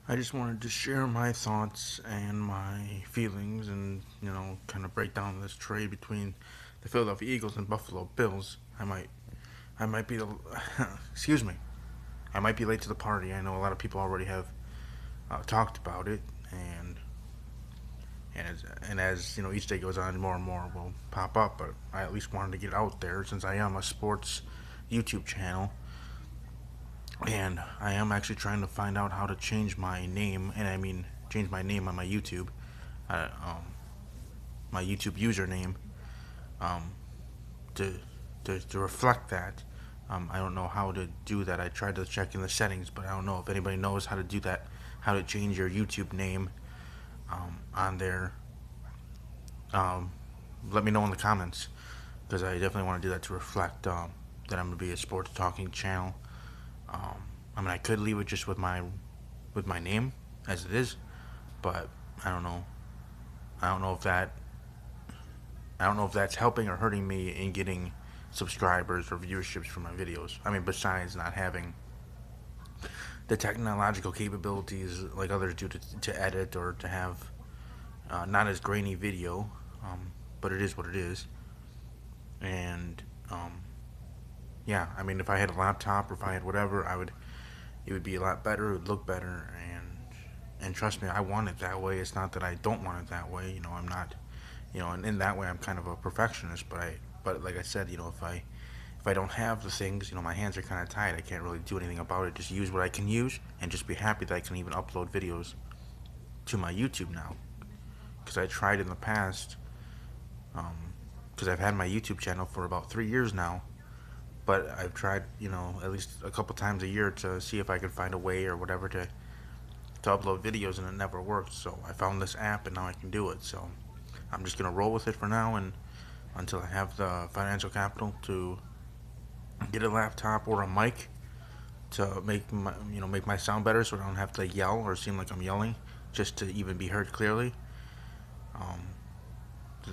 I just wanted to share my thoughts and my feelings and, kind of break down this trade between the Philadelphia Eagles and Buffalo Bills. I might be the, excuse me, I might be late to the party. I know a lot of people already have talked about it, and as each day goes on, more and more will pop up. But I at least wanted to get out there since I am a sports YouTube channel, and I am actually trying to find out how to change my name, and I mean change my name on my YouTube, uh, um, my YouTube username, um, to, to reflect that. I don't know how to do that. I tried to check in the settings, but I don't know if anybody knows how to do that. How to change your YouTube name on there. Um, Let me know in the comments because I definitely want to do that to reflect that I'm gonna be a sports talking channel. Um, I mean, I could leave it just with my name as it is, but I don't know. I don't know if that I don't know if that's helping or hurting me in getting subscribers or viewerships for my videos. I mean, besides not having the technological capabilities like others do to edit or to have not as grainy video, but it is what it is. And yeah, I mean, if I had a laptop or if I had whatever, it would be a lot better. It would look better, and trust me, I want it that way. It's not that I don't want it that way. I'm not, and in that way, I'm kind of a perfectionist. But like I said, if I don't have the things, my hands are kind of tied. I can't really do anything about it. Just use what I can use, and just be happy that I can even upload videos to my YouTube now. Because I tried in the past, because I've had my YouTube channel for about 3 years now. But I've tried, at least a couple times a year to see if I could find a way or whatever to upload videos, and it never worked. So I found this app, and now I can do it. So I'm just gonna roll with it for now, and until I have the financial capital to get a laptop or a mic to make my sound better, so I don't have to yell or seem like I'm yelling, just to even be heard clearly. Um,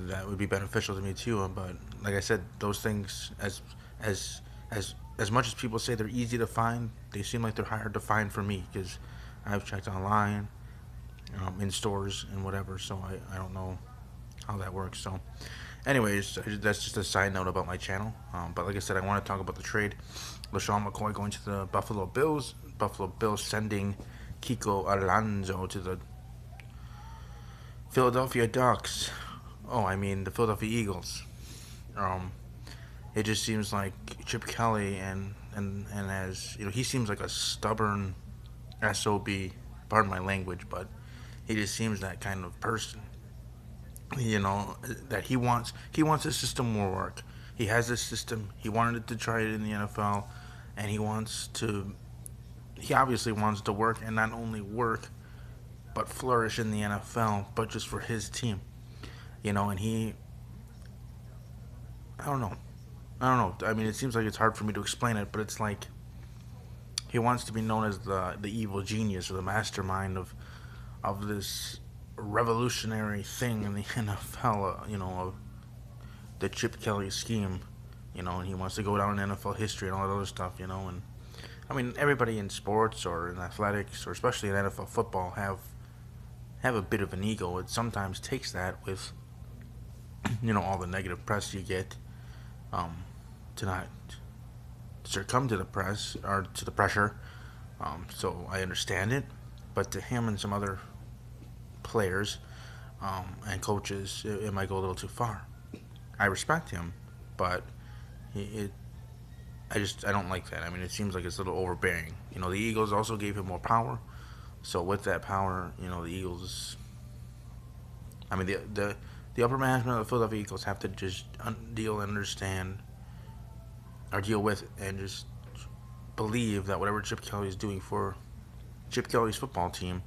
that would be beneficial to me too. But like I said, those things, as as much as people say they're easy to find, they seem like they're hard to find for me because I've checked online, in stores and whatever. So I don't know how that works. So, anyways, that's just a side note about my channel. But like I said, I want to talk about the trade. LeSean McCoy going to the Buffalo Bills. Buffalo Bills sending Kiko Alonzo to the Philadelphia Ducks. Oh, I mean the Philadelphia Eagles. Um, it just seems like Chip Kelly and as he seems like a stubborn sob. Pardon my language, but he just seems that kind of person. You know that he wants a system will work. He has this system. He wanted to try it in the NFL, and he wants to. He obviously wants to work and not only work but flourish in the NFL, but just for his team. And I don't know. I don't know. I mean, it seems like it's hard for me to explain it, but it's like he wants to be known as the evil genius or the mastermind of this revolutionary thing in the NFL. Of the Chip Kelly scheme. And he wants to go down in NFL history and all that other stuff. And I mean, everybody in sports or in athletics or especially in NFL football have a bit of an ego. It sometimes takes that with all the negative press you get, um, to not succumb to the press or to the pressure. So I understand it, but to him and some other players, and coaches, it might go a little too far. I respect him, but it I don't like that. I mean, it seems like it's a little overbearing. The Eagles also gave him more power. So with that power, the Eagles. I mean, the upper management of the Philadelphia Eagles have to just deal and understand, or deal with, and just believe that whatever Chip Kelly is doing for Chip Kelly's football team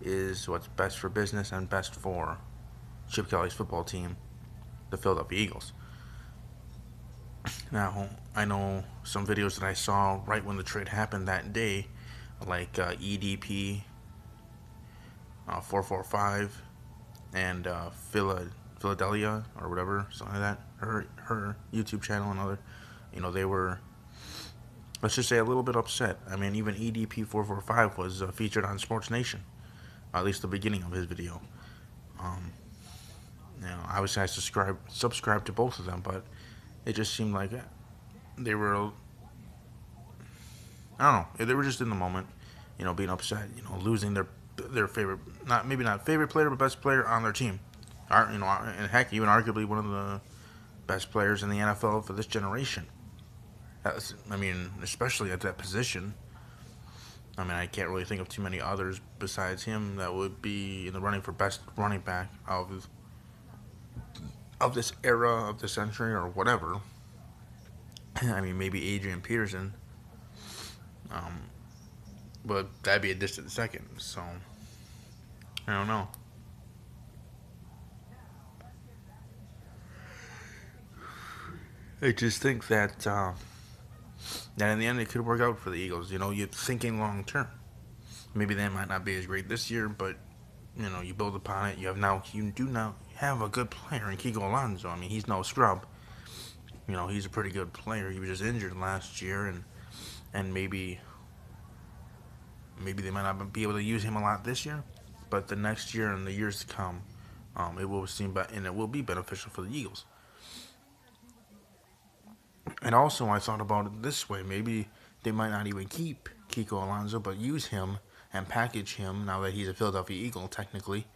is what's best for business and best for Chip Kelly's football team, the Philadelphia Eagles. Now, I know some videos that I saw right when the trade happened that day, like EDP 445 and Phildelphia or whatever, something like that. Her YouTube channel and other, they were let's just say a little bbit upset. I mean, even EDP445 was featured on Sports Nation, or at least the beginning of his video. Um, Obviously I subscribe to both of them, but it just seemed like they were, I don't know, they were just in the moment, being upset, losing their favorite, not favorite player, but best player on their team. And heck, even arguably one of the best players in the NFL for this generation. Especially at that position. I can't really think of too many others besides him that would be in the running for best running back of this era of the century or whatever. Maybe Adrian Peterson, um, but that'd be a distant second. So I don't know. I just think that in the end it could work out for the Eagles. You're thinking long term. Maybe they might not be as great this year, but you build upon it. You do now have a good player in Kiko Alonzo. He's no scrub. He's a pretty good player. He was just injured last year, and maybe they might not be able to use him a lot this year, but the next year and the years to come, it will be beneficial for the Eagles. And also, I thought about it this way: maybe they might not even keep Kiko Alonzo, but use him and package him now that he's a Philadelphia Eagle, technically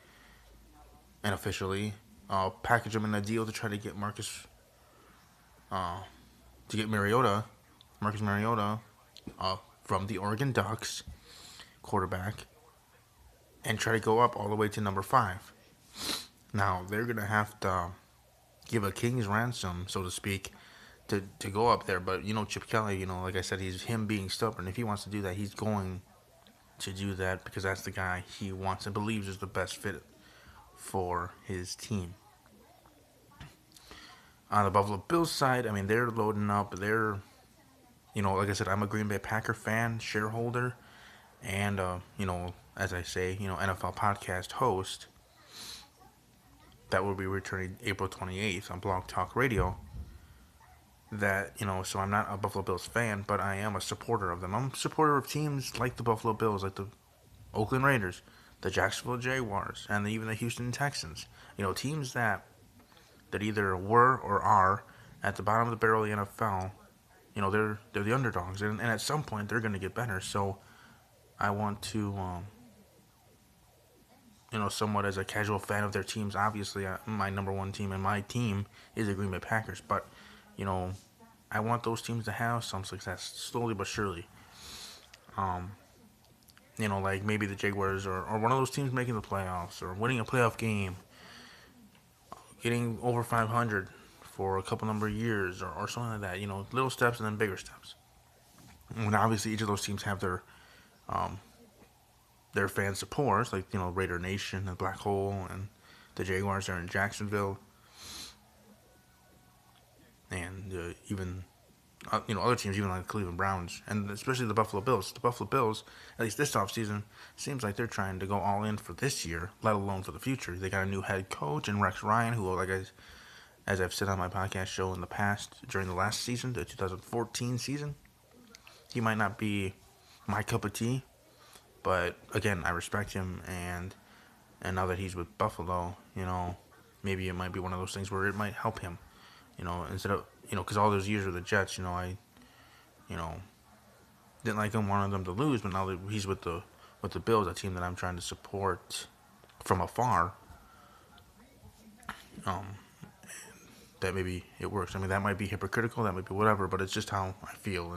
and officially. Package him in a deal to try to get Marcus Mariota, from the Oregon Ducks, quarterback, and try to go up all the way to number 5. Now they're gonna have to give a king's ransom, so to speak, to go up there. But Chip Kelly, like I said, he's him being stubborn. If he wants to do that, he's going to do that because that's the guy he wants and believes is the best fit for his team. On the Buffalo Bills side, they're loading up. They're, like I said, I'm a Green Bay Packer fan, shareholder, and, as I say, NFL podcast host that will be returning April 28th on Blog Talk Radio. So I'm not a Buffalo Bills fan, but I am a supporter of them. I'm a supporter of teams like the Buffalo Bills, like the Oakland Raiders, the Jacksonville Jaguars, and even the Houston Texans. Teams that either were or are at the bottom of the barrel of the NFL. They're the underdogs, and at some point they're going to get better. So I want to, somewhat as a casual fan of their teams. Obviously, my number one team and my team is the Green Bay Packers, but I want those teams to have some success slowly but surely. Like maybe the Jaguars or one of those teams making the playoffs or winning a playoff game, getting over 500 for a couple number of years or something like that. Little steps and then bigger steps. And obviously each of those teams have their fan supporters, like Raider Nation, the Black Hole, and the Jaguars are in Jacksonville, and even other teams, even like the Cleveland Browns, and especially the Buffalo Bills. The Buffalo Bills, at least this offseason, seems like they're trying to go all in for this year, let alone for the future. They got a new head coach in Rex Ryan, who, like as I've said on my podcast show in the past, during the last season, the 2014 season, he might not be my cup of tea, but again, I respect him, and now that he's with Buffalo, maybe it might be one of those things where it might help him, instead of, because all those years with the Jets, I didn't like him, wanted them to lose, but now that he's with the Bills, a team that I'm trying to support from afar, that maybe it works. That might be hypocritical, that might be whatever, but it's just how I feel,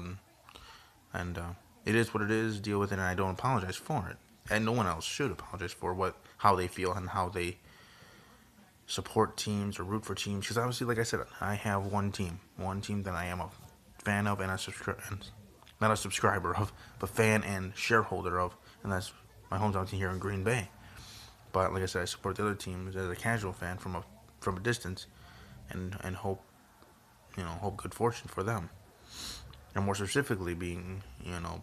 and it is what it is. Deal with it, and I don't apologize for it. And no one else should apologize for how they feel and how they support teams or root for teams. Because obviously, like I said, I have one team that I am a fan of and not a subscriber of, but fan and shareholder of, and that's my hometown team here in Green Bay. But like I said, I support the other teams as a casual fan from a distance, and hope good fortune for them. And more specifically being,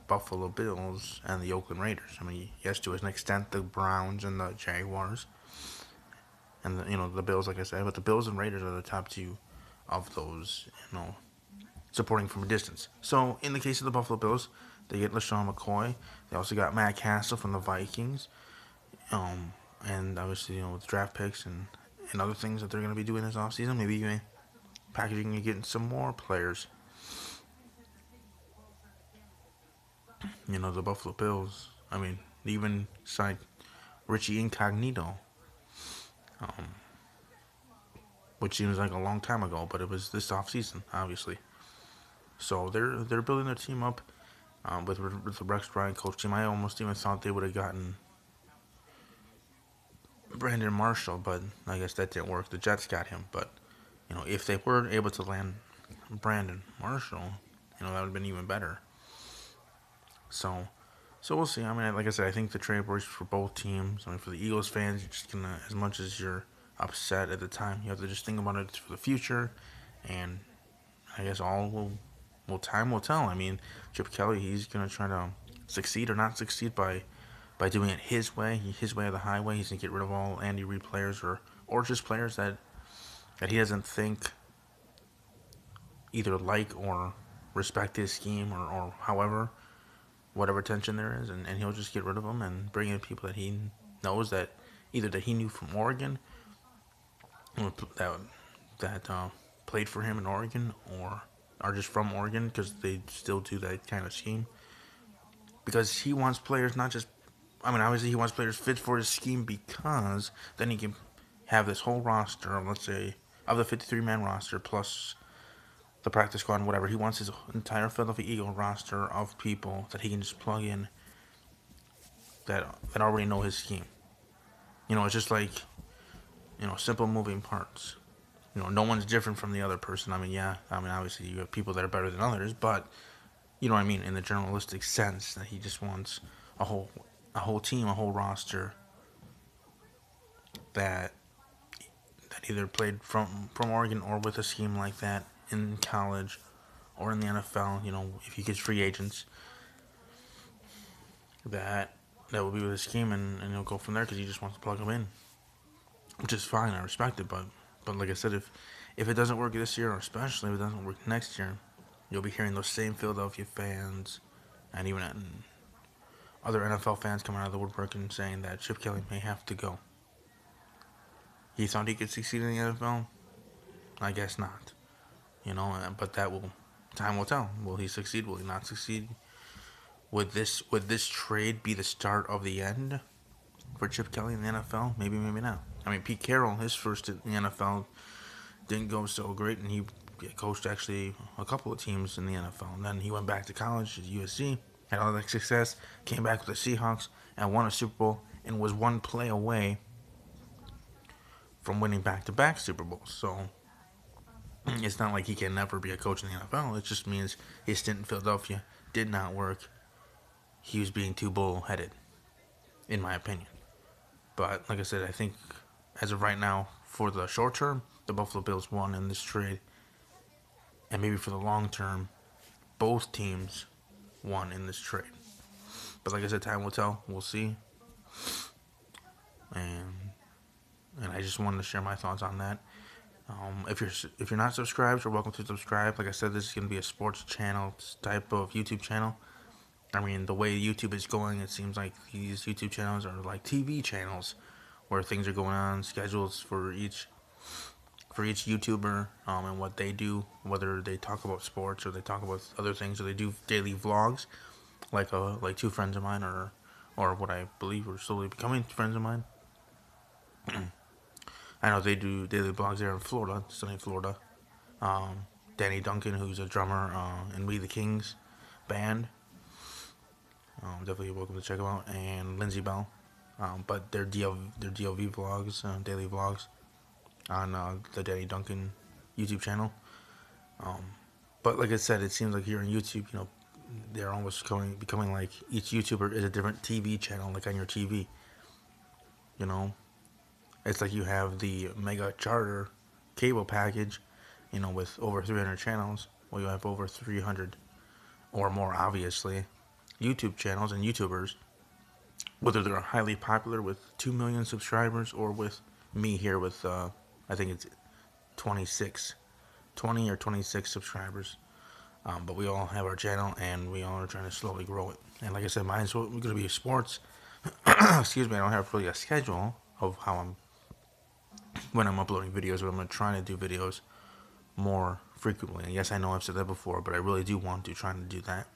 Buffalo Bills and the Oakland Raiders. Yes, to an extent, the Browns and the Jaguars. And, the Bills, like I said. But the Bills and Raiders are the top two of those, supporting from a distance. So in the case of the Buffalo Bills, they get LeSean McCoy. They also got Matt Castle from the Vikings. Um, and obviously, with draft picks and other things that they're going to be doing this offseason, maybe even packaging and getting some more players. The Buffalo Bills, I mean, they even signed Richie Incognito, um, which seems like a long time ago, but it was this offseason, obviously. So they're building their team up with the Rex Ryan coach team. I almost even thought they would have gotten Brandon Marshall, but I guess that didn't work. The Jets got him, but if they were able to land Brandon Marshall, that would have been even better. So, we'll see. I mean, like I said, I think the trade works for both teams. I mean, for the Eagles fans, you're just gonna, as much as you're upset at the time, you have to just think about it for the future, and I guess time will tell. I mean, Chip Kelly, he's gonna try to succeed or not succeed by doing it his way or the highway. He's gonna get rid of all Andy Reid players or just players that he doesn't think either like or respect his scheme or however whatever tension there is, and he'll just get rid of them and bring in people that he knows that either that he knew from Oregon that played for him in Oregon or are just from Oregon because they still do that kind of scheme. Because he wants players not just, I mean, obviously he wants players fit for his scheme because then he can have this whole roster of, let's say, of the 53-man roster plus the practice squad and whatever. He wants his entire Philadelphia Eagle roster of people that he can just plug in that already know his scheme. It's just like, simple moving parts. No one's different from the other person. I mean, yeah, obviously you have people that are better than others, but you know what I mean in the generalistic sense that he just wants a whole team, a whole roster that either played from Oregon or with a scheme like that in college or in the NFL. If he gets free agents, that will be with his scheme, and he'll go from there because he just wants to plug them in, which is fine. I respect it, but like I said, if it doesn't work this year, or especially if it doesn't work next year, you'll be hearing those same Philadelphia fans and even other NFL fans coming out of the woodwork and saying that Chip Kelly may have to go. He thought he could succeed in the NFL? I guess not. But time will tell. Will he succeed? Will he not succeed? Would this trade be the start of the end for Chip Kelly in the NFL? Maybe, maybe not. I mean, Pete Carroll, his first in the NFL didn't go so great, and he coached actually a couple of teams in the NFL. And then he went back to college at USC, had all that success, came back with the Seahawks, and won a Super Bowl, and was one play away from winning back-to-back Super Bowls. So it's not like he can never be a coach in the NFL. It just means his stint in Philadelphia did not work. He was being too bullheaded, in my opinion. But like I said, I think as of right now, for the short term, the Buffalo Bills won in this trade. And maybe for the long term, both teams won in this trade. But like I said, time will tell. We'll see. And I just wanted to share my thoughts on that. If you're not subscribed, you're welcome to subscribe. Like I said, this is gonna be a sports channel type of YouTube channel. I mean, the way YouTube is going, it seems like these YouTube channels are like TV channels, where things are going on, schedules for each YouTuber, and what they do, whether they talk about sports or they talk about other things, or they do daily vlogs, like two friends of mine, or what I believe are slowly becoming friends of mine. I know they do daily vlogs there in Florida, sunny Florida. Danny Duncan, who's a drummer in We the Kings band. Definitely welcome to check them out. And Lindsey Bell. But they're DLV vlogs, daily vlogs on the Danny Duncan YouTube channel. But like I said, it seems like here on YouTube, they're almost becoming like each YouTuber is a different TV channel, like on your TV. It's like you have the Mega Charter cable package, with over 300 channels. Well, you have over 300 or more, obviously, YouTube channels and YouTubers, whether they're highly popular with 2 million subscribers or with me here with, I think it's 20 or 26 subscribers. But we all have our channel, and we all are trying to slowly grow it. And like I said, mine's going to be sports. Excuse me, I don't have really a schedule of when I'm uploading videos, but I'm going to try to do videos more frequently. And yes, I know I've said that before, but I really do want to try to do that.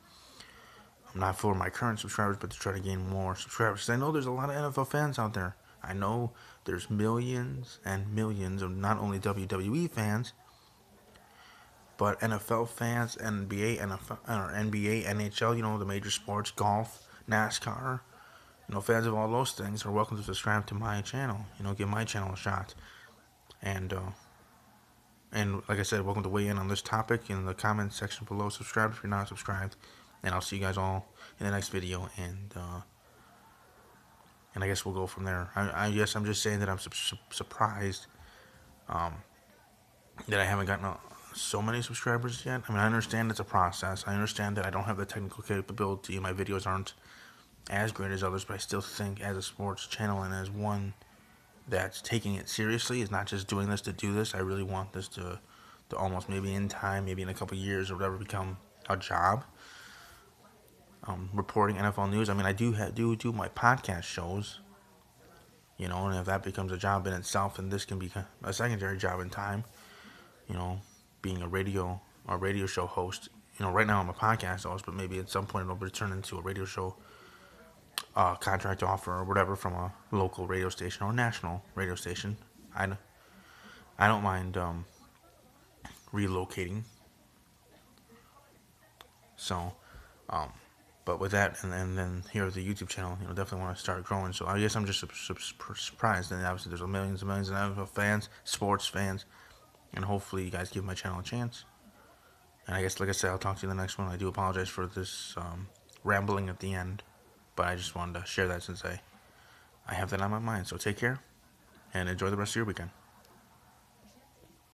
I'm not for my current subscribers, but to try to gain more subscribers. 'Cause I know there's a lot of NFL fans out there. I know there's millions and millions of not only WWE fans, but NFL fans, NBA, NFL, or NBA, NHL, the major sports, golf, NASCAR, fans of all those things are welcome to subscribe to my channel. Give my channel a shot. And like I said, welcome to weigh in on this topic in the comment section below. Subscribe if you're not subscribed. And I'll see you guys all in the next video. And I guess we'll go from there. I guess I'm just saying that I'm surprised that I haven't gotten so many subscribers yet. I mean, I understand it's a process. I understand that I don't have the technical capability. My videos aren't as great as others, but I still think as a sports channel and as one that's taking it seriously, is not just doing this to do this. I really want this to almost, maybe in time, maybe in a couple years or whatever, become a job. Reporting NFL news. I mean, I do my podcast shows, and if that becomes a job in itself, then this can be a secondary job in time. Being a radio show host. Right now I'm a podcast host, but maybe at some point it'll turn into a radio show contract offer or whatever from a local radio station or national radio station. I don't mind relocating. So, but with that, and then here at the YouTube channel, definitely want to start growing. So I guess I'm just surprised. And obviously there's millions and millions of NFL fans, sports fans, and hopefully you guys give my channel a chance. And I guess, like I said, I'll talk to you in the next one. I do apologize for this rambling at the end, but I just wanted to share that since I have that on my mind. So take care, and enjoy the rest of your weekend.